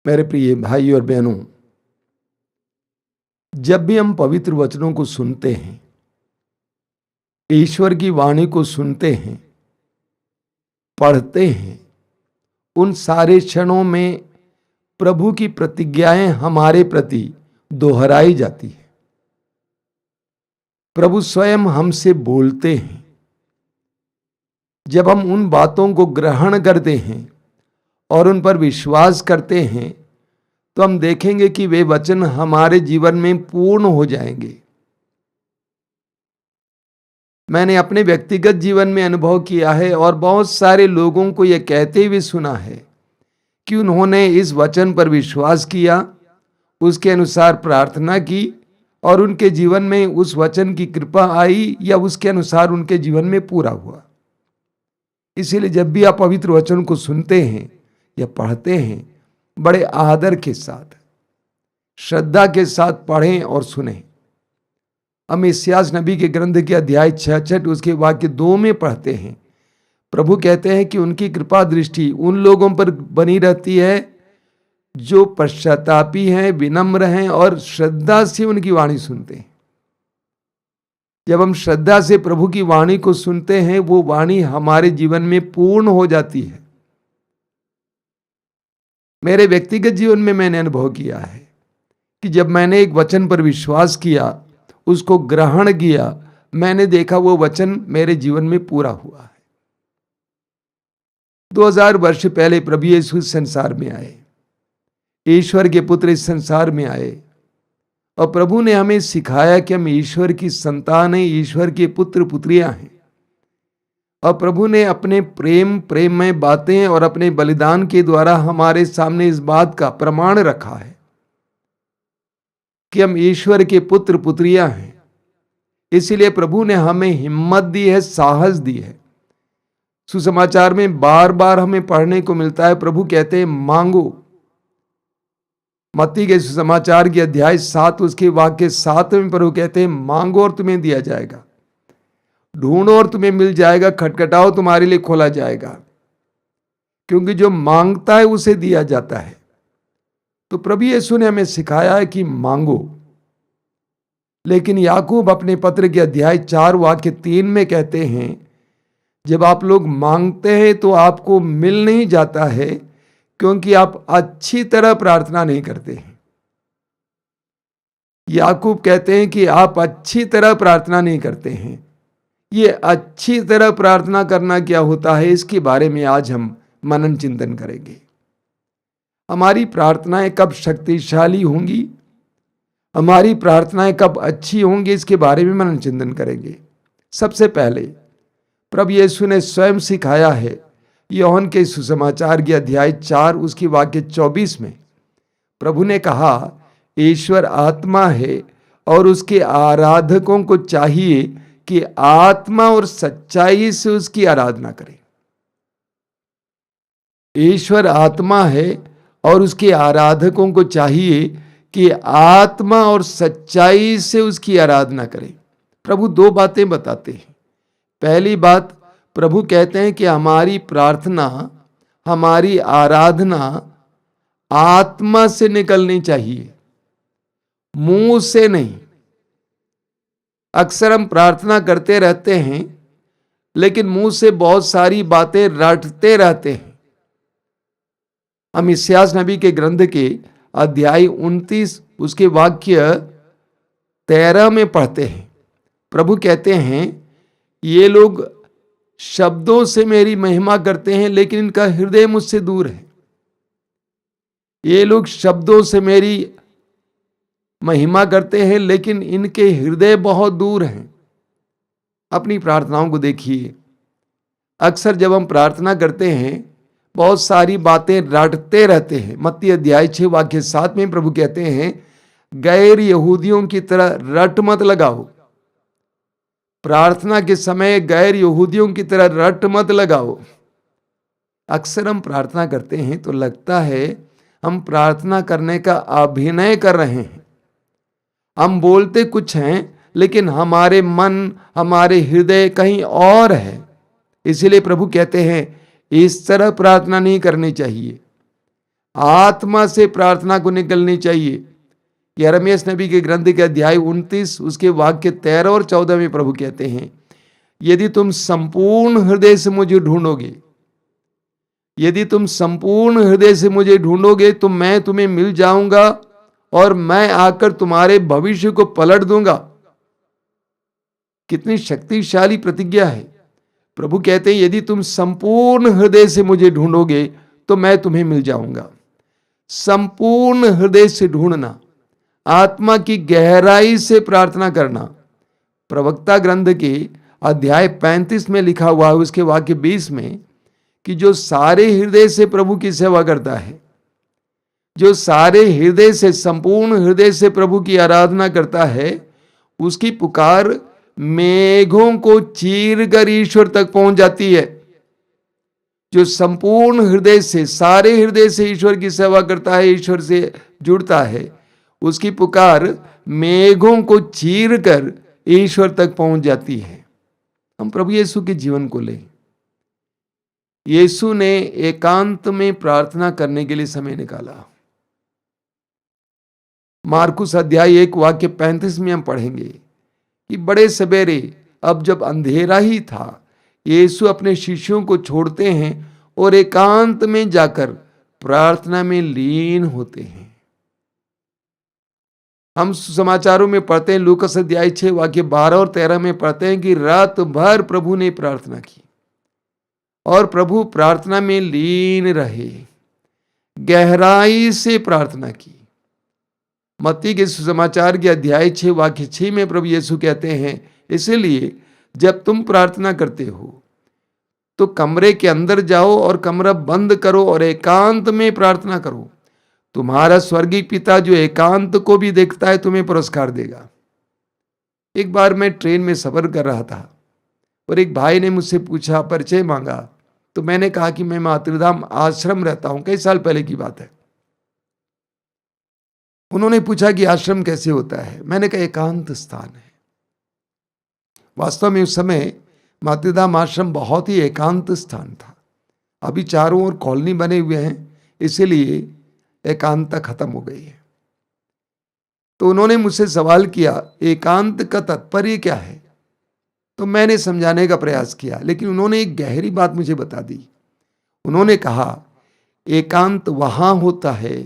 मेरे प्रिय भाई और बहनों, जब भी हम पवित्र वचनों को सुनते हैं, ईश्वर की वाणी को सुनते हैं, पढ़ते हैं, उन सारे क्षणों में प्रभु की प्रतिज्ञाएं हमारे प्रति दोहराई जाती है। प्रभु स्वयं हमसे बोलते हैं। जब हम उन बातों को ग्रहण करते हैं और उन पर विश्वास करते हैं, तो हम देखेंगे कि वे वचन हमारे जीवन में पूर्ण हो जाएंगे। मैंने अपने व्यक्तिगत जीवन में अनुभव किया है और बहुत सारे लोगों को यह कहते हुए सुना है कि उन्होंने इस वचन पर विश्वास किया, उसके अनुसार प्रार्थना की और उनके जीवन में उस वचन की कृपा आई या उसके अनुसार उनके जीवन में पूरा हुआ। इसीलिए जब भी आप पवित्र वचन को सुनते हैं या पढ़ते हैं, बड़े आदर के साथ, श्रद्धा के साथ पढ़ें और सुनें। हम यशायाह नबी के ग्रंथ के अध्याय 66 उसके वाक्य 2 में पढ़ते हैं। प्रभु कहते हैं कि उनकी कृपा दृष्टि उन लोगों पर बनी रहती है जो पश्चातापी हैं, विनम्र हैं और श्रद्धा से उनकी वाणी सुनते हैं। जब हम श्रद्धा से प्रभु की वाणी को सुनते हैं, वो वाणी हमारे जीवन में पूर्ण हो जाती है। मेरे व्यक्तिगत जीवन में मैंने अनुभव किया है कि जब मैंने एक वचन पर विश्वास किया, उसको ग्रहण किया, मैंने देखा वो वचन मेरे जीवन में पूरा हुआ है। 2000 वर्ष पहले प्रभु यीशु इस संसार में आए, ईश्वर के पुत्र इस संसार में आए और प्रभु ने हमें सिखाया कि हम ईश्वर की संतान हैं, ईश्वर के पुत्र पुत्रियां हैं। और प्रभु ने अपने प्रेममय बातें और अपने बलिदान के द्वारा हमारे सामने इस बात का प्रमाण रखा है कि हम ईश्वर के पुत्र पुत्रियां हैं। इसीलिए प्रभु ने हमें हिम्मत दी है, साहस दी है। सुसमाचार में बार बार हमें पढ़ने को मिलता है, प्रभु कहते हैं मांगो। मत्ती के सुसमाचार के अध्याय 7 उसके वाक्य 7 में प्रभु कहते हैं मांगो और तुम्हें दिया जाएगा, ढूंढो और तुम्हें मिल जाएगा, खटखटाओ तुम्हारे लिए खोला जाएगा। क्योंकि जो मांगता है उसे दिया जाता है। तो प्रभु यीशु ने हमें सिखाया है कि मांगो। लेकिन याकूब अपने पत्र के अध्याय 4 वाक्य 3 में कहते हैं, जब आप लोग मांगते हैं तो आपको मिल नहीं जाता है, क्योंकि आप अच्छी तरह प्रार्थना नहीं करते हैं। याकूब कहते हैं कि आप अच्छी तरह प्रार्थना नहीं करते हैं। ये अच्छी तरह प्रार्थना करना क्या होता है, इसके बारे में आज हम मनन चिंतन करेंगे। हमारी प्रार्थनाएं कब शक्तिशाली होंगी, हमारी प्रार्थनाएं कब अच्छी होंगी, इसके बारे में मनन चिंतन करेंगे। सबसे पहले प्रभु यीशु ने स्वयं सिखाया है। यूहन्ना के सुसमाचार के अध्याय 4 उसकी वाक्य 24 में प्रभु ने कहा, ईश्वर आत्मा है और उसके आराधकों को चाहिए कि आत्मा और सच्चाई से उसकी आराधना करें। ईश्वर आत्मा है और उसके आराधकों को चाहिए कि आत्मा और सच्चाई से उसकी आराधना करें। प्रभु 2 बातें बताते हैं। पहली बात, प्रभु कहते हैं कि हमारी प्रार्थना, हमारी आराधना आत्मा से निकलनी चाहिए, मुंह से नहीं। अक्सर हम प्रार्थना करते रहते हैं, लेकिन मुंह से बहुत सारी बातें रटते रहते हैं। हम यशायाह नबी के ग्रंथ के अध्याय 29 उसके वाक्य 13 में पढ़ते हैं। प्रभु कहते हैं, ये लोग शब्दों से मेरी महिमा करते हैं, लेकिन इनका हृदय मुझसे दूर है। ये लोग शब्दों से मेरी महिमा करते हैं, लेकिन इनके हृदय बहुत दूर हैं। अपनी प्रार्थनाओं को देखिए। अक्सर जब हम प्रार्थना करते हैं, बहुत सारी बातें रटते रहते हैं। मत्ती अध्याय 6 वाक्य 7 में प्रभु कहते हैं, गैर यहूदियों की तरह रट मत लगाओ। प्रार्थना के समय गैर यहूदियों की तरह रट मत लगाओ। अक्सर हम प्रार्थना करते हैं तो लगता है हम प्रार्थना करने का अभिनय कर रहे हैं। हम बोलते कुछ हैं, लेकिन हमारे मन, हमारे हृदय कहीं और है। इसीलिए प्रभु कहते हैं, इस तरह प्रार्थना नहीं करनी चाहिए। आत्मा से प्रार्थना को निकलनी चाहिए। यिर्मयाह नबी के ग्रंथ के अध्याय 29 उसके वाक्य 13 और 14 में प्रभु कहते हैं, यदि तुम संपूर्ण हृदय से मुझे ढूंढोगे, यदि तुम संपूर्ण हृदय से मुझे ढूंढोगे तो मैं तुम्हें मिल जाऊंगा और मैं आकर तुम्हारे भविष्य को पलट दूंगा। कितनी शक्तिशाली प्रतिज्ञा है। प्रभु कहते हैं, यदि तुम संपूर्ण हृदय से मुझे ढूंढोगे तो मैं तुम्हें मिल जाऊंगा। संपूर्ण हृदय से ढूंढना, आत्मा की गहराई से प्रार्थना करना। प्रवक्ता ग्रंथ के अध्याय 35 में लिखा हुआ है उसके वाक्य 20 में कि जो सारे हृदय से प्रभु की सेवा करता है, जो सारे हृदय से, संपूर्ण हृदय से प्रभु की आराधना करता है, उसकी पुकार मेघों को चीर कर ईश्वर तक पहुंच जाती है। जो संपूर्ण हृदय से, सारे हृदय से ईश्वर की सेवा करता है, ईश्वर से जुड़ता है, उसकी पुकार मेघों को चीर कर ईश्वर तक पहुंच जाती है। हम प्रभु यीशु के जीवन को लें। यीशु ने एकांत में प्रार्थना करने के लिए समय निकाला। मार्कुस अध्याय 1 वाक्य 35 में हम पढ़ेंगे कि बड़े सवेरे, अब जब अंधेरा ही था, यीशु अपने शिष्यों को छोड़ते हैं और एकांत में जाकर प्रार्थना में लीन होते हैं। हम समाचारों में पढ़ते हैं, लूकास अध्याय 6 वाक्य 12 और 13 में पढ़ते हैं कि रात भर प्रभु ने प्रार्थना की और प्रभु प्रार्थना में लीन रहे, गहराई से प्रार्थना की। मत्ती के सुसमाचार के अध्याय 6 वाक्य 6 में प्रभु यीशु कहते हैं, इसलिए जब तुम प्रार्थना करते हो तो कमरे के अंदर जाओ और कमरा बंद करो और एकांत में प्रार्थना करो। तुम्हारा स्वर्गीय पिता जो एकांत को भी देखता है तुम्हें पुरस्कार देगा। एक बार मैं ट्रेन में सफर कर रहा था और एक भाई ने मुझसे पूछा, परिचय मांगा, तो मैंने कहा कि मैं मातृधाम आश्रम रहता हूं। कई साल पहले की बात है। उन्होंने पूछा कि आश्रम कैसे होता है। मैंने कहा एकांत स्थान है। वास्तव में उस समय मातृधाम आश्रम बहुत ही एकांत स्थान था। अभी चारों ओर कॉलोनी बने हुए हैं, इसीलिए एकांतता खत्म हो गई है। तो उन्होंने मुझसे सवाल किया, एकांत का तात्पर्य क्या है? तो मैंने समझाने का प्रयास किया, लेकिन उन्होंने एक गहरी बात मुझे बता दी। उन्होंने कहा, एकांत वहां होता है,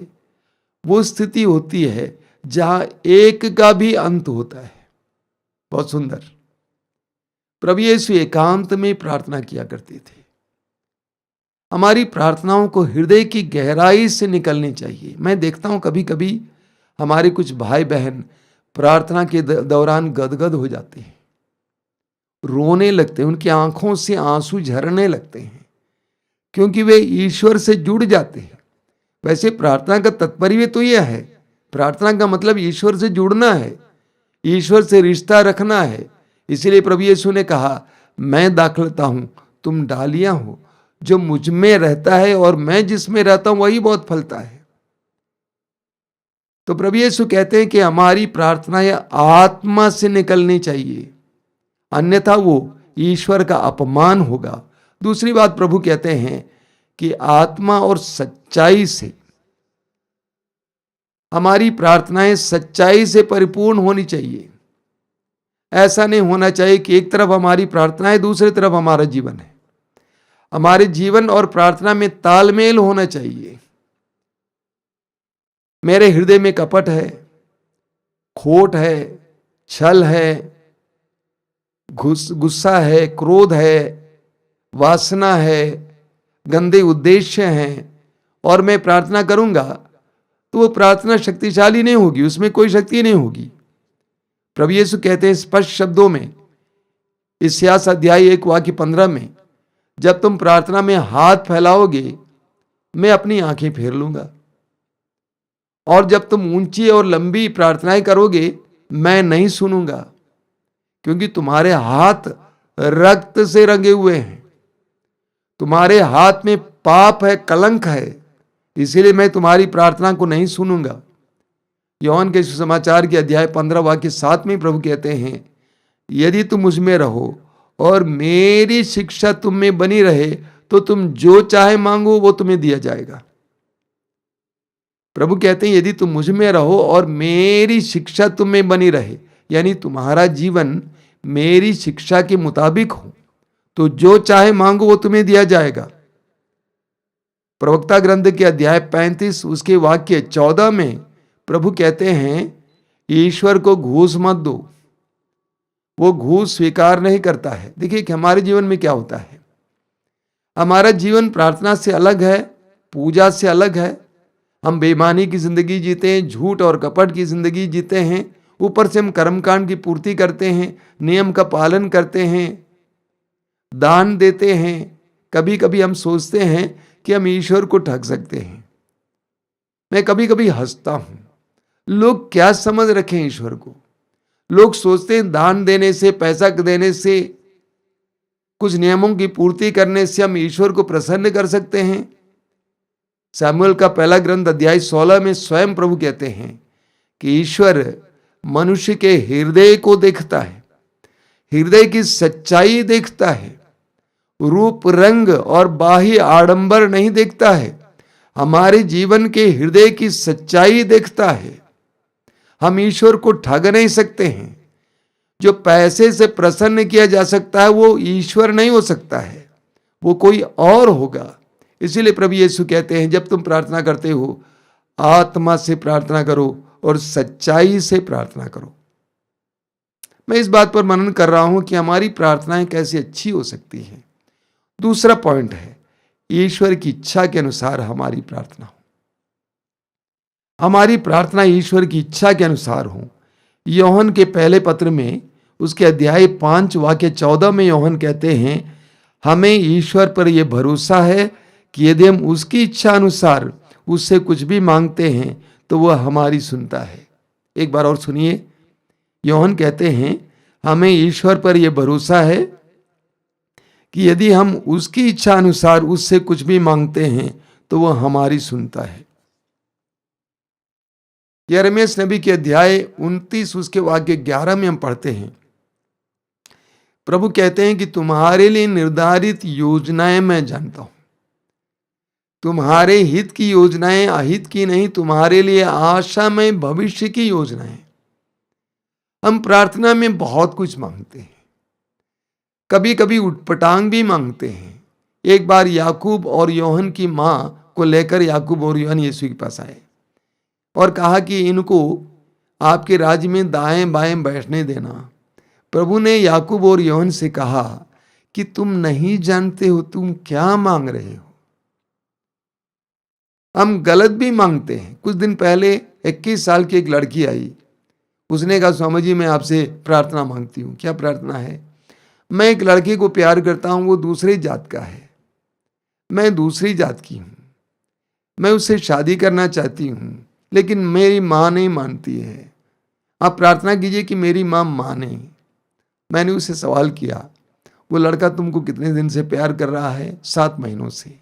वो स्थिति होती है जहां एक का भी अंत होता है। बहुत सुंदर। प्रभु यीशु एकांत में प्रार्थना किया करते थे। हमारी प्रार्थनाओं को हृदय की गहराई से निकलनी चाहिए। मैं देखता हूं कभी कभी हमारे कुछ भाई बहन प्रार्थना के दौरान गदगद हो जाते हैं, रोने लगते हैं, उनकी आंखों से आंसू झरने लगते हैं, क्योंकि वे ईश्वर से जुड़ जाते हैं। वैसे प्रार्थना का तात्पर्य तो यह है, प्रार्थना का मतलब ईश्वर से जुड़ना है, ईश्वर से रिश्ता रखना है। इसीलिए प्रभु यीशु ने कहा, मैं दाखलता हूं, तुम डालियां हो, जो मुझ में रहता है और मैं जिसमें रहता हूं वही बहुत फलता है। तो प्रभु यीशु कहते हैं कि हमारी प्रार्थनाएं आत्मा से निकलनी चाहिए, अन्यथा वो ईश्वर का अपमान होगा। दूसरी बात प्रभु कहते हैं कि आत्मा और सच्चाई से, हमारी प्रार्थनाएं सच्चाई से परिपूर्ण होनी चाहिए। ऐसा नहीं होना चाहिए कि एक तरफ हमारी प्रार्थनाएं, दूसरी तरफ हमारा जीवन है। हमारे जीवन और प्रार्थना में तालमेल होना चाहिए। मेरे हृदय में कपट है, खोट है, छल है, गुस्सा है, क्रोध है, वासना है, गंदे उद्देश्य हैं, और मैं प्रार्थना करूंगा तो वो प्रार्थना शक्तिशाली नहीं होगी, उसमें कोई शक्ति नहीं होगी। प्रभु यीशु कहते हैं स्पष्ट शब्दों में, इस्यास अध्याय 1 वाक्य 15 में, जब तुम प्रार्थना में हाथ फैलाओगे मैं अपनी आंखें फेर लूंगा, और जब तुम ऊंची और लंबी प्रार्थनाएं करोगे मैं नहीं सुनूंगा, क्योंकि तुम्हारे हाथ रक्त से रंगे हुए हैं, तुम्हारे हाथ में पाप है, कलंक है, इसीलिए मैं तुम्हारी प्रार्थना को नहीं सुनूंगा। योहान के सुसमाचार के अध्याय 15 वाक्य 7 में प्रभु कहते हैं, यदि तुम मुझ में रहो और मेरी शिक्षा तुम में बनी रहे तो तुम जो चाहे मांगो वो तुम्हें दिया जाएगा। प्रभु कहते हैं यदि तुम मुझ में रहो और मेरी शिक्षा तुम में बनी रहे, यानी तुम्हारा जीवन मेरी शिक्षा के मुताबिक हो, तो जो चाहे मांगो वो तुम्हें दिया जाएगा। प्रवक्ता ग्रंथ के अध्याय 35 उसके वाक्य 14 में प्रभु कहते हैं ईश्वर को घूस मत दो, वो घूस स्वीकार नहीं करता है। देखिए कि हमारे जीवन में क्या होता है, हमारा जीवन प्रार्थना से अलग है, पूजा से अलग है। हम बेईमानी की जिंदगी जीते हैं, झूठ और कपट की जिंदगी जीते हैं, ऊपर से हम कर्मकांड की पूर्ति करते हैं, नियम का पालन करते हैं, दान देते हैं। कभी कभी हम सोचते हैं कि हम ईश्वर को ठग सकते हैं। मैं कभी कभी हंसता हूं, लोग क्या समझ रखे हैं ईश्वर को। लोग सोचते हैं दान देने से, पैसा देने से, कुछ नियमों की पूर्ति करने से हम ईश्वर को प्रसन्न कर सकते हैं। सामुएल का पहला ग्रंथ अध्याय 16 में स्वयं प्रभु कहते हैं कि ईश्वर मनुष्य के हृदय को देखता है, हृदय की सच्चाई देखता है, रूप रंग और बाह्य आडंबर नहीं देखता है, हमारे जीवन के हृदय की सच्चाई देखता है। हम ईश्वर को ठग नहीं सकते हैं। जो पैसे से प्रसन्न किया जा सकता है वो ईश्वर नहीं हो सकता है, वो कोई और होगा। इसीलिए प्रभु यीशु कहते हैं जब तुम प्रार्थना करते हो आत्मा से प्रार्थना करो और सच्चाई से प्रार्थना करो। मैं इस बात पर मनन कर रहा हूं कि हमारी प्रार्थनाएं कैसी अच्छी हो सकती हैं। दूसरा पॉइंट है ईश्वर की इच्छा के अनुसार हमारी प्रार्थना हो। हमारी प्रार्थना ईश्वर की इच्छा के अनुसार हो। योहन के पहले पत्र में उसके अध्याय 5 वाक्य 14 में योहन कहते हैं हमें ईश्वर पर यह भरोसा है कि यदि हम उसकी इच्छा अनुसार उससे कुछ भी मांगते हैं तो वह हमारी सुनता है। एक बार और सुनिए, योहन कहते हैं हमें ईश्वर पर यह भरोसा है कि यदि हम उसकी इच्छा अनुसार उससे कुछ भी मांगते हैं तो वह हमारी सुनता है। यिर्मयाह नबी के अध्याय 29 उसके वाक्य 11 में हम पढ़ते हैं, प्रभु कहते हैं कि तुम्हारे लिए निर्धारित योजनाएं मैं जानता हूं, तुम्हारे हित की योजनाएं अहित की नहीं, तुम्हारे लिए आशामय भविष्य की योजनाएं। हम प्रार्थना में बहुत कुछ मांगते हैं, कभी कभी उटपटांग भी मांगते हैं। एक बार याकूब और योहन की मां को लेकर याकूब और योहन यीशु के पास आए और कहा कि इनको आपके राज्य में दाएं बाएं बैठने देना। प्रभु ने याकूब और योहन से कहा कि तुम नहीं जानते हो तुम क्या मांग रहे हो। हम गलत भी मांगते हैं। कुछ दिन पहले 21 साल की एक लड़की आई, उसने कहा स्वामी जी मैं आपसे प्रार्थना मांगती हूँ। क्या प्रार्थना है? मैं एक लड़की को प्यार करता हूँ, वो दूसरी जात का है, मैं दूसरी जात की हूँ, मैं उससे शादी करना चाहती हूँ लेकिन मेरी माँ नहीं मानती है, आप प्रार्थना कीजिए कि मेरी माँ माने। मैंने उससे सवाल किया वो लड़का तुमको कितने दिन से प्यार कर रहा है? 7 महीनों से।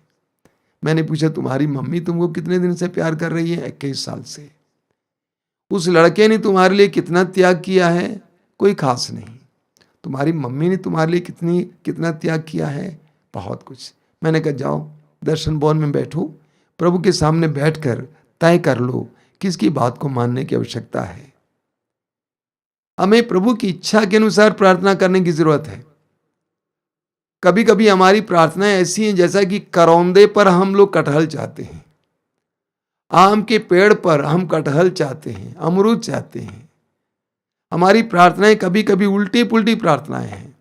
मैंने पूछा तुम्हारी मम्मी तुमको कितने दिन से प्यार कर रही है? 21 साल से। उस लड़के ने तुम्हारे लिए कितना त्याग किया है? कोई खास नहीं। तुम्हारी मम्मी ने तुम्हारे लिए कितना त्याग किया है? बहुत कुछ। मैंने कहा जाओ दर्शन भवन में बैठो, प्रभु के सामने बैठकर तय कर लो किसकी बात को मानने की आवश्यकता है। हमें प्रभु की इच्छा के अनुसार प्रार्थना करने की जरूरत है। कभी कभी हमारी प्रार्थनाएं ऐसी हैं जैसा कि करौंदे पर हम लोग कटहल चाहते हैं, आम के पेड़ पर हम कटहल चाहते हैं, अमरूद चाहते हैं। हमारी प्रार्थनाएं कभी कभी उल्टी पुल्टी प्रार्थनाएं हैं।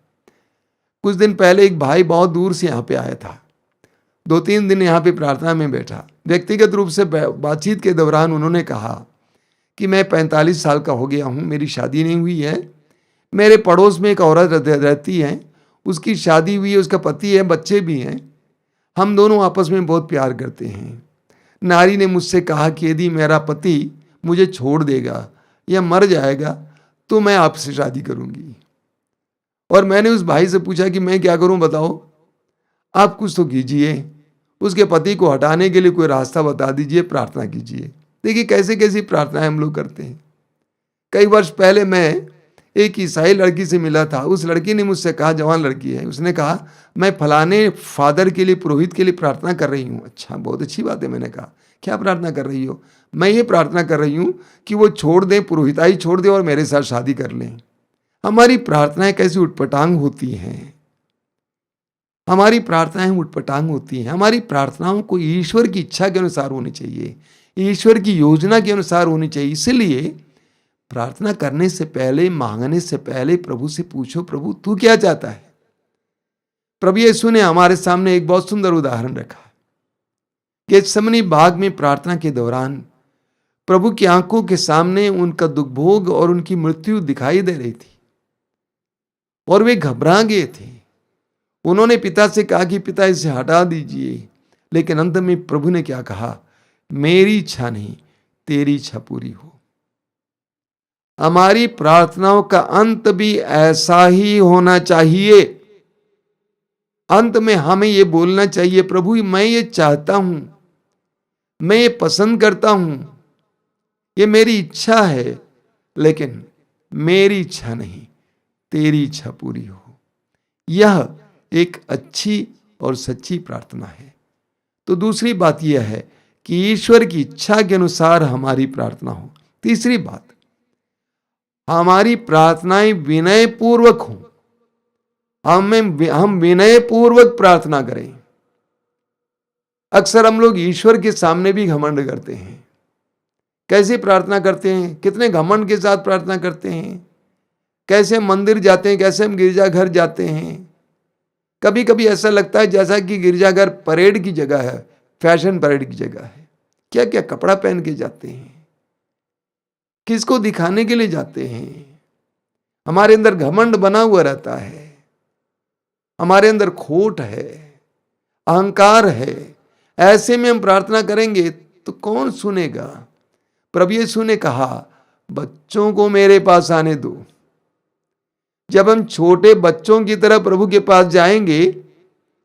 कुछ दिन पहले एक भाई बहुत दूर से यहाँ पे आया था, 2-3 दिन यहाँ पे प्रार्थना में बैठा। व्यक्तिगत रूप से बातचीत के दौरान उन्होंने कहा कि मैं 45 साल का हो गया हूँ, मेरी शादी नहीं हुई है, मेरे पड़ोस में एक औरत रहती है, उसकी शादी हुई है, उसका पति है, बच्चे भी हैं, हम दोनों आपस में बहुत प्यार करते हैं। नारी ने मुझसे कहा कि यदि मेरा पति मुझे छोड़ देगा या मर जाएगा तो मैं आपसे शादी करूंगी। और मैंने उस भाई से पूछा कि मैं क्या करूं बताओ, आप कुछ तो कीजिए, उसके पति को हटाने के लिए कोई रास्ता बता दीजिए, प्रार्थना कीजिए। देखिए कैसे कैसी प्रार्थनाएं हम लोग करते हैं। कई वर्ष पहले मैं एक ईसाई लड़की से मिला था। उस लड़की ने मुझसे कहा, जवान लड़की है, उसने कहा मैं फलाने फादर के लिए, पुरोहित के लिए प्रार्थना कर रही हूँ। अच्छा बहुत अच्छी बात है। मैंने कहा क्या प्रार्थना कर रही हो? मैं ये प्रार्थना कर रही हूं कि वो छोड़ दें, पुरोहिताई छोड़ दें और मेरे साथ शादी कर लें। हमारी प्रार्थनाएं कैसी उटपटांग होती हैं। हमारी प्रार्थनाएं उटपटांग होती हैं। हमारी प्रार्थनाओं को ईश्वर की इच्छा के अनुसार होनी चाहिए, ईश्वर की योजना के अनुसार होनी चाहिए। इसलिए प्रार्थना करने से पहले, मांगने से पहले प्रभु से पूछो, प्रभु तू क्या चाहता है। प्रभु यीशु ने हमारे सामने एक बहुत सुंदर उदाहरण रखा। गेत्सेमनी बाग में प्रार्थना के दौरान प्रभु की आंखों के सामने उनका दुखभोग और उनकी मृत्यु दिखाई दे रही थी और वे घबरा गए थे। उन्होंने पिता से कहा कि पिता इसे हटा दीजिए, लेकिन अंत में प्रभु ने क्या कहा? मेरी इच्छा नहीं, तेरी इच्छा पूरी हो। हमारी प्रार्थनाओं का अंत भी ऐसा ही होना चाहिए। अंत में हमें यह बोलना चाहिए, प्रभु मैं ये चाहता हूं, मैं ये पसंद करता हूं, ये मेरी इच्छा है, लेकिन मेरी इच्छा नहीं, तेरी इच्छा पूरी हो। यह एक अच्छी और सच्ची प्रार्थना है। तो दूसरी बात यह है कि ईश्वर की इच्छा के अनुसार हमारी प्रार्थना हो। तीसरी बात, हमारी प्रार्थनाएं विनय पूर्वक हो। हम विनय पूर्वक प्रार्थना करें। अक्सर हम लोग ईश्वर के सामने भी घमंड करते हैं। कैसे प्रार्थना करते हैं? कितने घमंड के साथ प्रार्थना करते हैं। कैसे हम मंदिर जाते हैं, कैसे हम गिरजाघर जाते हैं। कभी कभी ऐसा लगता है जैसा कि गिरजाघर परेड की जगह है, फैशन परेड की जगह है। क्या क्या कपड़ा पहन के जाते हैं, किसको दिखाने के लिए जाते हैं। हमारे अंदर घमंड बना हुआ रहता है, हमारे अंदर खोट है, अहंकार है। ऐसे में हम प्रार्थना करेंगे तो कौन सुनेगा? प्रभु यीशु ने कहा, बच्चों को मेरे पास आने दो। जब हम छोटे बच्चों की तरह प्रभु के पास जाएंगे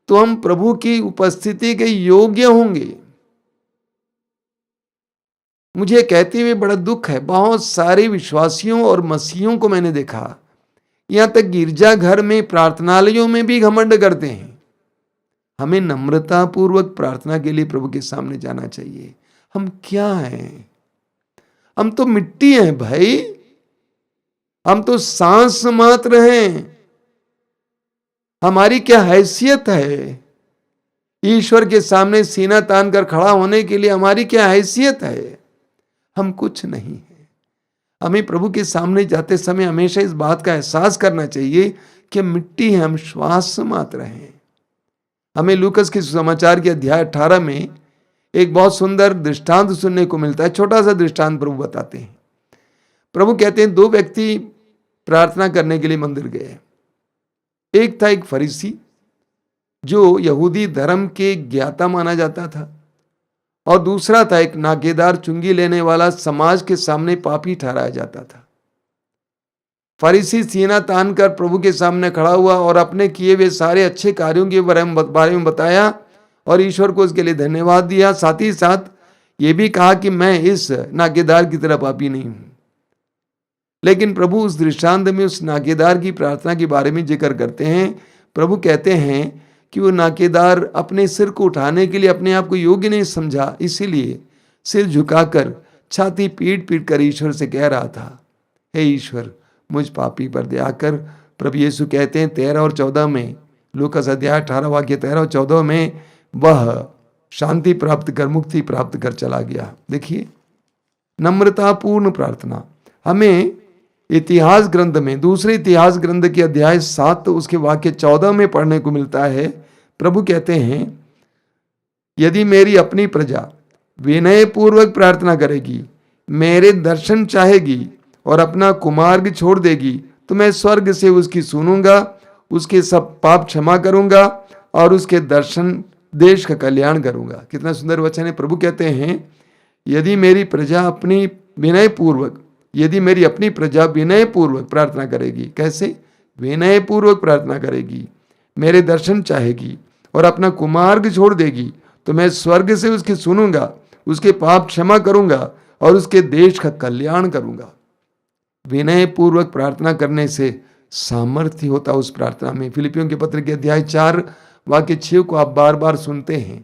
तो हम प्रभु की उपस्थिति के योग्य होंगे। मुझे कहते हुए बड़ा दुख है, बहुत सारे विश्वासियों और मसीहियों को मैंने देखा, यहां तक गिरजाघर में, प्रार्थनालयों में भी घमंड करते हैं। हमें नम्रता पूर्वक प्रार्थना के लिए प्रभु के सामने जाना चाहिए। हम क्या हैं? हम तो मिट्टी हैं भाई, हम तो सांस मात्र हैं। हमारी क्या हैसियत है? ईश्वर के सामने सीना तान कर खड़ा होने के लिए हमारी क्या हैसियत है? हम कुछ नहीं है। हमें प्रभु के सामने जाते समय हमेशा इस बात का एहसास करना चाहिए कि मिट्टी है, हम श्वास मात्र हैं। हमें लूकस के सुसमाचार के अध्याय 18 में एक बहुत सुंदर दृष्टांत सुनने को मिलता है। छोटा सा दृष्टांत प्रभु बताते हैं। प्रभु कहते हैं, दो व्यक्ति प्रार्थना करने के लिए मंदिर गए। एक था एक फरीसी जो यहूदी धर्म के ज्ञाता माना जाता था, और दूसरा था एक नाकेदार, चुंगी लेने वाला, समाज के सामने पापी ठहराया जाता था। फरीसी सीना तान कर प्रभु के सामने खड़ा हुआ और अपने किए हुए सारे अच्छे कार्यों के बारे में बताया और ईश्वर को उसके लिए धन्यवाद दिया। साथ ही साथ ये भी कहा कि मैं इस नाकेदार की तरह पापी नहीं हूं। लेकिन प्रभु उस दृष्टांत में उस नाकेदार की प्रार्थना के बारे में जिक्र करते हैं। प्रभु कहते हैं कि वो नाकेदार अपने सिर को उठाने के लिए अपने आप को योग्य नहीं समझा, इसीलिए सिर झुकाकर छाती पीट पीट कर ईश्वर से कह रहा था, हे ईश्वर मुझ पापी पर दया कर। प्रभु यीशु कहते हैं 13 और 14 में, लूकास अध्याय 18 वाक्य 13 और 14 में, वह शांति प्राप्त कर, मुक्ति प्राप्त कर चला गया। देखिए, नम्रतापूर्ण प्रार्थना हमें इतिहास ग्रंथ में, दूसरे इतिहास ग्रंथ के अध्याय 7 उसके वाक्य 14 में पढ़ने को मिलता है। प्रभु कहते हैं, यदि मेरी अपनी प्रजा विनय पूर्वक प्रार्थना करेगी, मेरे दर्शन चाहेगी और अपना कुमार्ग छोड़ देगी, तो मैं स्वर्ग से उसकी सुनूंगा, उसके सब पाप क्षमा करूंगा और उसके दर्शन, देश का कल्याण करूंगा। कितना सुंदर वचन है। प्रभु कहते हैं, यदि मेरी प्रजा अपनी विनय पूर्वक, यदि मेरी अपनी प्रजा विनय पूर्वक प्रार्थना करेगी, कैसे? विनय पूर्वक प्रार्थना करेगी, मेरे दर्शन चाहेगी और अपना कुमार्ग छोड़ देगी, तो मैं स्वर्ग से उसकी सुनूंगा, उसके पाप क्षमा करूंगा और उसके देश का कल्याण करूंगा। विनय पूर्वक प्रार्थना करने से सामर्थ्य होता उस प्रार्थना में। फिलिपियों के पत्र के अध्याय 4 वाक्य 6 को आप बार बार सुनते हैं।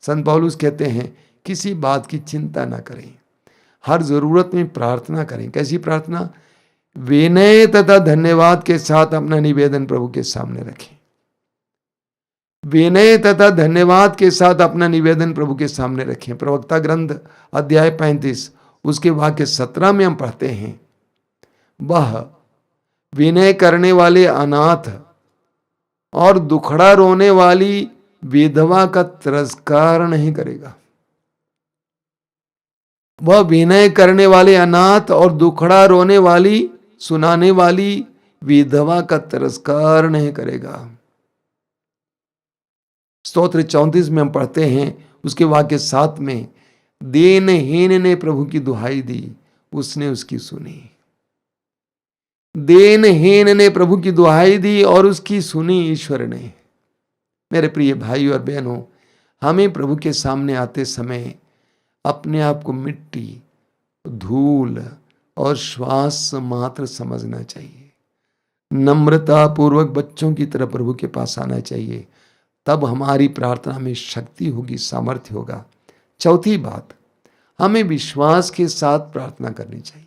संत पौलुस कहते हैं किसी बात की चिंता ना करें, हर जरूरत में प्रार्थना करें। कैसी प्रार्थना? विनय तथा धन्यवाद के साथ अपना निवेदन प्रभु के सामने रखें। विनय तथा धन्यवाद के साथ अपना निवेदन प्रभु के सामने रखें। प्रवक्ता ग्रंथ अध्याय 35 उसके वाक्य 17 में हम पढ़ते हैं, वह विनय करने वाले अनाथ और दुखड़ा रोने वाली विधवा का तिरस्कार नहीं करेगा। वह विनय करने वाले अनाथ और दुखड़ा रोने वाली, सुनाने वाली विधवा का तिरस्कार नहीं करेगा। स्तोत्र 34 में हम पढ़ते हैं उसके वाक्य 7 में, दीनहीन ने प्रभु की दुहाई दी, उसने उसकी सुनी। दीनहीन ने प्रभु की दुहाई दी और उसकी सुनी ईश्वर ने। मेरे प्रिय भाई और बहनों, हमें प्रभु के सामने आते समय अपने आप को मिट्टी, धूल और श्वास मात्र समझना चाहिए। नम्रता पूर्वक बच्चों की तरह प्रभु के पास आना चाहिए, तब हमारी प्रार्थना में शक्ति होगी, सामर्थ्य होगा। चौथी बात, हमें विश्वास के साथ प्रार्थना करनी चाहिए।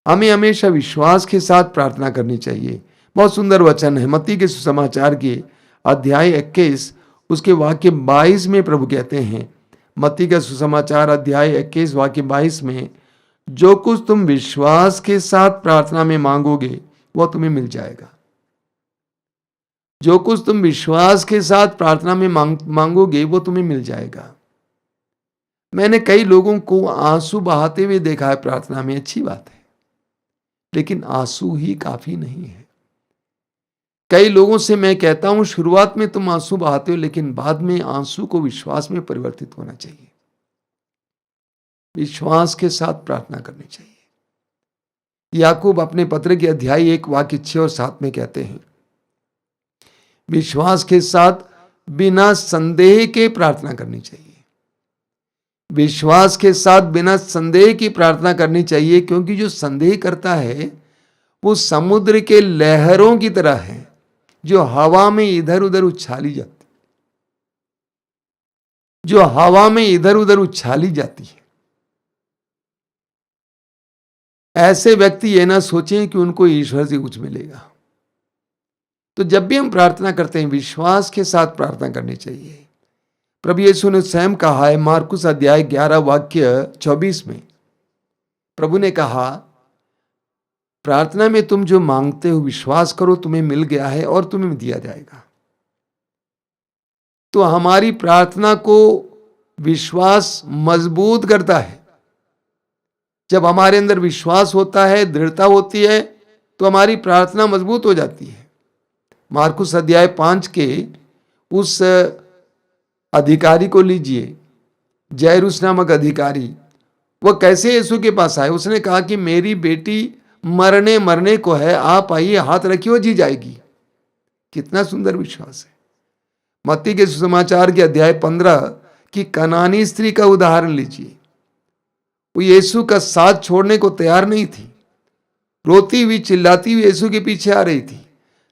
हमें हमेशा विश्वास के साथ प्रार्थना करनी चाहिए। बहुत सुंदर वचन है मत्ती के सुसमाचार के अध्याय 21 उसके वाक्य 22 में प्रभु कहते हैं, मत्ती का सुसमाचार अध्याय 21 वाक्य 22 में, जो कुछ तुम विश्वास के साथ प्रार्थना में मांगोगे वह तुम्हें मिल जाएगा। जो कुछ तुम विश्वास के साथ प्रार्थना में मांगोगे वो तुम्हें मिल जाएगा। मैंने कई लोगों को आंसू बहाते हुए देखा है प्रार्थना में, अच्छी बात है, लेकिन आंसू ही काफी नहीं है। कई लोगों से मैं कहता हूं शुरुआत में तुम आंसू बहाते हो, लेकिन बाद में आंसू को विश्वास में परिवर्तित होना चाहिए। विश्वास के साथ प्रार्थना करनी चाहिए। याकूब अपने पत्र के अध्याय 1 वाक्य 6 और 7 में कहते हैं, विश्वास के साथ बिना संदेह के प्रार्थना करनी चाहिए। विश्वास के साथ बिना संदेह की प्रार्थना करनी चाहिए, क्योंकि जो संदेह करता है वो समुद्र के लहरों की तरह है जो हवा में इधर उधर उछाली जाती, जो हवा में इधर उधर उछाली जाती है। ऐसे व्यक्ति ये ना सोचें कि उनको ईश्वर से कुछ मिलेगा। तो जब भी हम प्रार्थना करते हैं विश्वास के साथ प्रार्थना करनी चाहिए। प्रभु यीशु ने स्वयं कहा है मार्कुस अध्याय 11 वाक्य 24 में, प्रभु ने कहा, प्रार्थना में तुम जो मांगते हो विश्वास करो तुम्हें मिल गया है और तुम्हें दिया जाएगा। तो हमारी प्रार्थना को विश्वास मजबूत करता है। जब हमारे अंदर विश्वास होता है, दृढ़ता होती है, तो हमारी प्रार्थना मजबूत हो जाती है। मार्कुस अध्याय 5 के उस अधिकारी को लीजिए, जैरुस नामक अधिकारी, वह कैसे यीशु के पास आए। उसने कहा कि मेरी बेटी मरने को है, आप आइए, हाथ रखिए, वो जी जाएगी। कितना सुंदर विश्वास है। मत्ती के सुसमाचार के अध्याय 15 की कनानी स्त्री का उदाहरण लीजिए। वो यीशु का साथ छोड़ने को तैयार नहीं थी, रोती हुई चिल्लाती हुई यीशु के पीछे आ रही थी।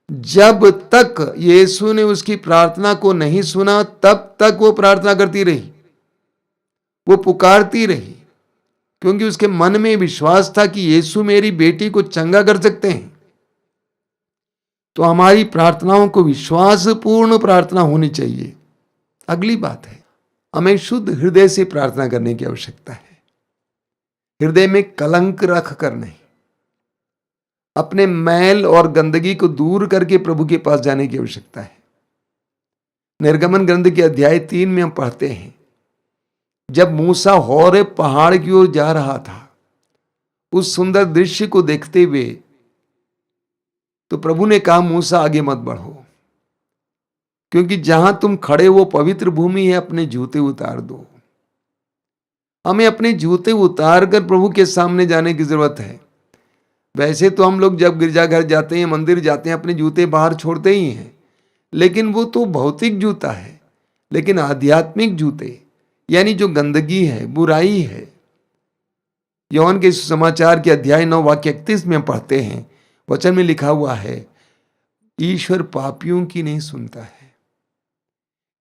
जब तक यीशु ने उसकी प्रार्थना को नहीं सुना तब तक वो प्रार्थना करती रही, वो पुकारती रही, क्योंकि उसके मन में विश्वास था कि यीशु मेरी बेटी को चंगा कर सकते हैं। तो हमारी प्रार्थनाओं को विश्वासपूर्ण प्रार्थना होनी चाहिए। अगली बात है, हमें शुद्ध हृदय से प्रार्थना करने की आवश्यकता है। हृदय में कलंक रख कर नहीं, अपने मैल और गंदगी को दूर करके प्रभु के पास जाने की आवश्यकता है। निर्गमन ग्रंथ के अध्याय 3 में हम पढ़ते हैं, जब मूसा होरेब पहाड़ की ओर जा रहा था, उस सुंदर दृश्य को देखते हुए तो प्रभु ने कहा, मूसा आगे मत बढ़ो, क्योंकि जहां तुम खड़े वो पवित्र भूमि है, अपने जूते उतार दो। हमें अपने जूते उतार कर प्रभु के सामने जाने की जरूरत है। वैसे तो हम लोग जब गिरजाघर जाते हैं, मंदिर जाते हैं, अपने जूते बाहर छोड़ते ही हैं, लेकिन वो तो भौतिक जूता है। लेकिन आध्यात्मिक जूते, यानी जो गंदगी है, बुराई है, यूहन्ना के सुसमाचार के अध्याय 9 वाक्य 31 में पढ़ते हैं, वचन में लिखा हुआ है, ईश्वर पापियों की नहीं सुनता है।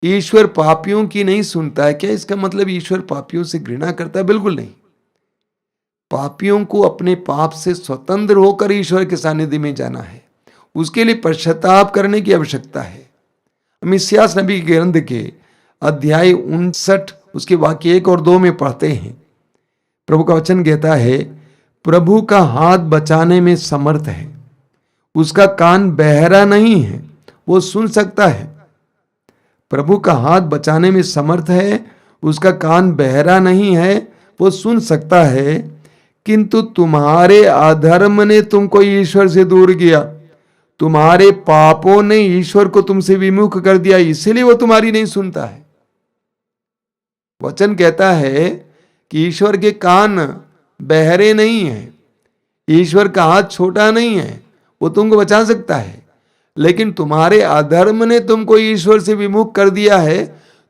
ईश्वर पापियों की नहीं सुनता है। क्या इसका मतलब ईश्वर पापियों से घृणा करता है? बिल्कुल नहीं। पापियों को अपने पाप से स्वतंत्र होकर ईश्वर के सानिध्य में जाना है, उसके लिए पश्चाताप करने की आवश्यकता है। हम इस्यास नबी के ग्रंथ के अध्याय 59 उसके वाक्य 1 और 2 में पढ़ते हैं। प्रभु का वचन कहता है, प्रभु का हाथ बचाने में समर्थ है, उसका कान बहरा नहीं है, वो सुन सकता है। प्रभु का हाथ बचाने में समर्थ है, उसका कान बहरा नहीं है, वो सुन सकता है। किंतु तुम्हारे अधर्म ने तुमको ईश्वर से दूर किया, तुम्हारे पापों ने ईश्वर को तुमसे विमुख कर दिया, इसीलिए वो तुम्हारी नहीं सुनता है। वचन कहता है कि ईश्वर के कान बहरे नहीं हैं, ईश्वर का हाथ छोटा नहीं है, वो तुमको बचा सकता है। लेकिन तुम्हारे अधर्म ने तुमको ईश्वर से विमुख कर दिया है,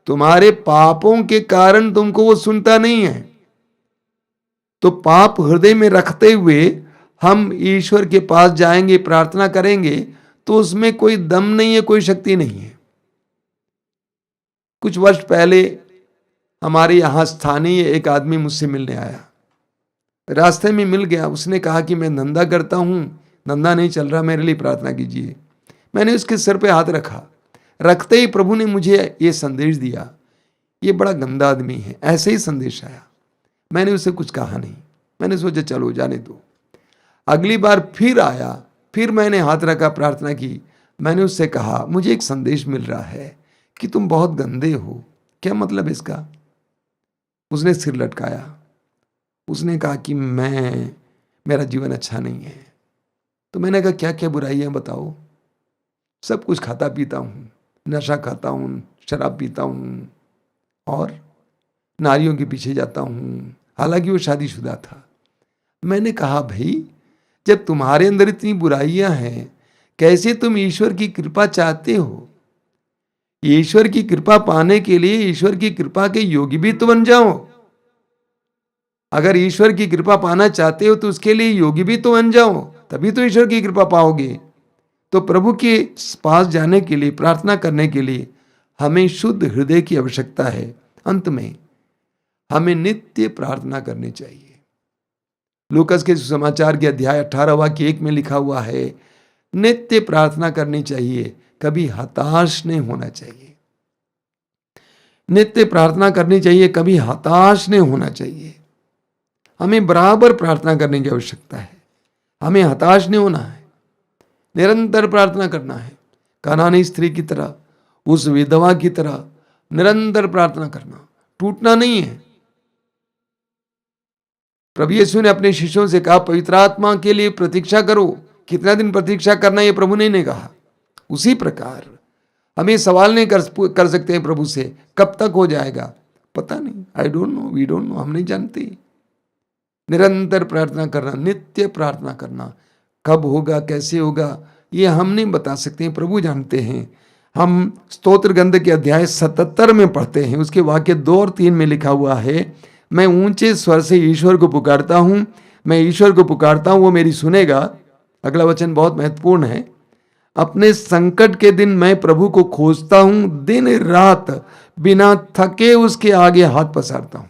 तुम्हारे पापों के कारण तुमको वो सुनता नहीं है। तो पाप हृदय में रखते हुए हम ईश्वर के पास जाएंगे, प्रार्थना करेंगे, तो उसमें कोई दम नहीं है, कोई शक्ति नहीं है। कुछ वर्ष पहले हमारे यहां स्थानीय एक आदमी मुझसे मिलने आया। रास्ते में मिल गया, उसने कहा कि मैं धंधा करता हूं, धंधा नहीं चल रहा, मेरे लिए प्रार्थना कीजिए। मैंने उसके सिर पे हाथ रखा, रखते ही प्रभु ने मुझे ये संदेश दिया, ये बड़ा गंदा आदमी है। ऐसे ही संदेश आया। मैंने उसे कुछ कहा नहीं, मैंने सोचा चलो जाने दो। अगली बार फिर आया, फिर मैंने हाथ रखा, प्रार्थना की। मैंने उससे कहा, मुझे एक संदेश मिल रहा है कि तुम बहुत गंदे हो, क्या मतलब इसका? उसने सिर लटकाया, उसने कहा कि मेरा जीवन अच्छा नहीं है। तो मैंने कहा क्या क्या बुराइयां बताओ? सब कुछ खाता पीता हूँ, नशा खाता हूँ, शराब पीता हूँ और नारियों के पीछे जाता हूँ। हालांकि वो शादीशुदा था। मैंने कहा भाई, जब तुम्हारे अंदर इतनी बुराइयां हैं, कैसे तुम ईश्वर की कृपा चाहते हो? ईश्वर की कृपा पाने के लिए ईश्वर की कृपा के योगी भी तो बन जाओ। अगर ईश्वर की कृपा पाना चाहते हो तो उसके लिए योगी भी तो बन जाओ, तभी तो ईश्वर की कृपा पाओगे। तो प्रभु के पास जाने के लिए, प्रार्थना करने के लिए हमें शुद्ध हृदय की आवश्यकता है। अंत में हमें नित्य प्रार्थना करनी चाहिए। लूकास के सुसमाचार के अध्याय 18 वाक्य 1 में लिखा हुआ है, नित्य प्रार्थना करनी चाहिए, कभी हताश नहीं होना चाहिए। नित्य प्रार्थना करनी चाहिए, कभी हताश नहीं होना चाहिए। हमें बराबर प्रार्थना करने की आवश्यकता है, हमें हताश नहीं होना है, निरंतर प्रार्थना करना है। कनानी स्त्री की तरह, उस विधवा की तरह निरंतर प्रार्थना करना, टूटना नहीं है। प्रभु यीशु ने अपने शिष्यों से कहा, पवित्र आत्मा के लिए प्रतीक्षा करो। कितना दिन प्रतीक्षा करना, ये प्रभु ने नहीं कहा। उसी प्रकार हमें सवाल नहीं कर सकते हैं प्रभु से, कब तक हो जाएगा? पता नहीं, I don't know, we don't know, हम नहीं जानते। निरंतर प्रार्थना करना, नित्य प्रार्थना करना, कब होगा, कैसे होगा, ये हम नहीं बता सकते हैं, प्रभु जानते हैं। हम स्तोत्र ग्रंथ के अध्याय 77 में पढ़ते हैं, उसके वाक्य 2 और 3 में लिखा हुआ है, मैं ऊंचे स्वर से ईश्वर को पुकारता हूं, मैं ईश्वर को पुकारता हूं, वो मेरी सुनेगा। अगला वचन बहुत महत्वपूर्ण है, अपने संकट के दिन मैं प्रभु को खोजता हूं, दिन रात बिना थके उसके आगे हाथ पसारता हूं।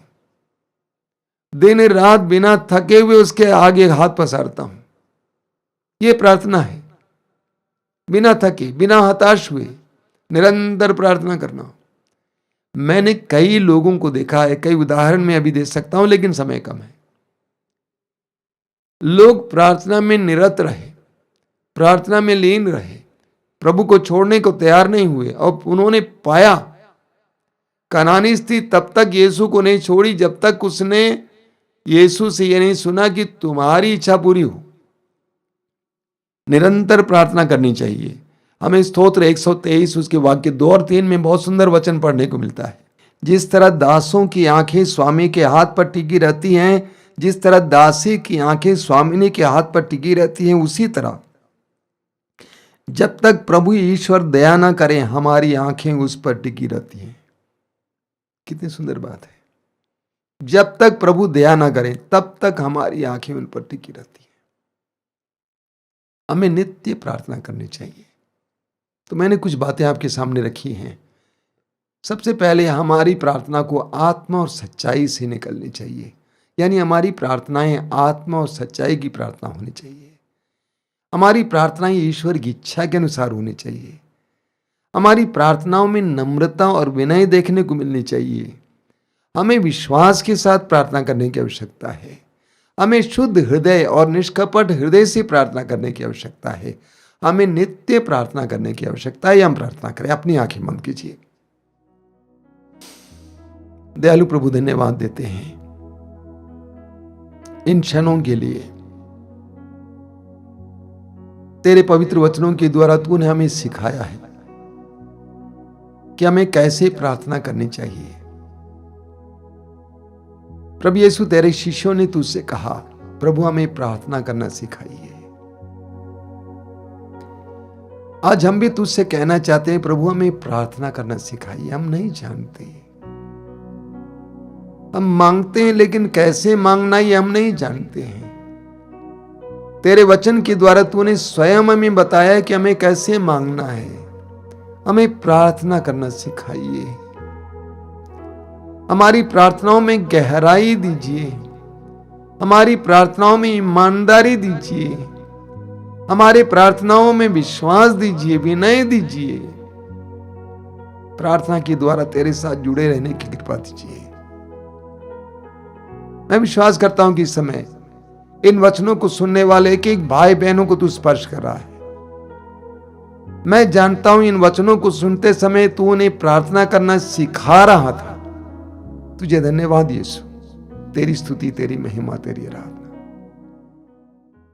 दिन रात बिना थके हुए उसके आगे हाथ पसारता हूं। यह प्रार्थना है, बिना थके, बिना हताश हुए निरंतर प्रार्थना करना। मैंने कई लोगों को देखा है, कई उदाहरण मैं अभी दे सकता हूं, लेकिन समय कम है। लोग प्रार्थना में निरत रहे, प्रार्थना में लीन रहे, प्रभु को छोड़ने को तैयार नहीं हुए, और उन्होंने पाया, कनानी स्त्री तब तक यीशु को नहीं छोड़ी जब तक उसने यीशु से यह नहीं सुना कि तुम्हारी इच्छा पूरी हो। निरंतर प्रार्थना करनी चाहिए। हमें स्तोत्र 123 उसके वाक्य 2 और 3 में बहुत सुंदर वचन पढ़ने को मिलता है, जिस तरह दासों की आंखें स्वामी के हाथ पर टिकी रहती हैं, जिस तरह दासी की आंखें स्वामिनी के हाथ पर टिकी रहती हैं, उसी तरह जब तक प्रभु ईश्वर दया ना करें, हमारी आंखें उस पर टिकी रहती हैं। कितनी सुंदर बात है। जब तक प्रभु दया ना करें, तब तक हमारी आंखें उन पर टिकी रहती हैं। हमें नित्य प्रार्थना करनी चाहिए। तो मैंने कुछ बातें आपके सामने रखी हैं। सबसे पहले हमारी प्रार्थना को आत्मा और सच्चाई से निकलनी चाहिए, यानी हमारी प्रार्थनाएं आत्मा और सच्चाई की प्रार्थना होनी चाहिए। हमारी प्रार्थनाएं ईश्वर की इच्छा के अनुसार होनी चाहिए। हमारी प्रार्थनाओं में नम्रता और विनय देखने को मिलनी चाहिए। हमें विश्वास के साथ प्रार्थना करने की आवश्यकता है। हमें शुद्ध हृदय और निष्कपट हृदय से प्रार्थना करने की आवश्यकता है। हमें नित्य प्रार्थना करने की आवश्यकता है। हम प्रार्थना करें। अपनी आंखें बंद कीजिए। दयालु प्रभु, धन्यवाद देते हैं इन क्षणों के लिए। तेरे पवित्र वचनों के द्वारा तूने हमें सिखाया है कि हमें कैसे प्रार्थना करनी चाहिए। प्रभु यीशु, तेरे शिष्यों ने तुझसे कहा, प्रभु हमें प्रार्थना करना सिखाइए। आज हम भी तुझसे कहना चाहते हैं, प्रभु हमें प्रार्थना करना सिखाइए। हम नहीं जानते, हम मांगते हैं लेकिन कैसे मांगना ये हम नहीं जानते हैं। तेरे वचन के द्वारा तूने स्वयं हमें बताया कि हमें कैसे मांगना है। हमें प्रार्थना करना सिखाइए। हमारी प्रार्थनाओं में गहराई दीजिए। हमारी प्रार्थनाओं में ईमानदारी दीजिए। हमारे प्रार्थनाओं में विश्वास दीजिए, विनय दीजिए। प्रार्थना के द्वारा तेरे साथ जुड़े रहने की कृपा दीजिए। मैं विश्वास करता हूं कि इस समय इन वचनों को सुनने वाले एक एक भाई बहनों को तू स्पर्श कर रहा है। मैं जानता हूं इन वचनों को सुनते समय तू उन्हें प्रार्थना करना सिखा रहा था। तुझे धन्यवाद यीशु। तेरी स्तुति, तेरी महिमा, तेरी आराधना।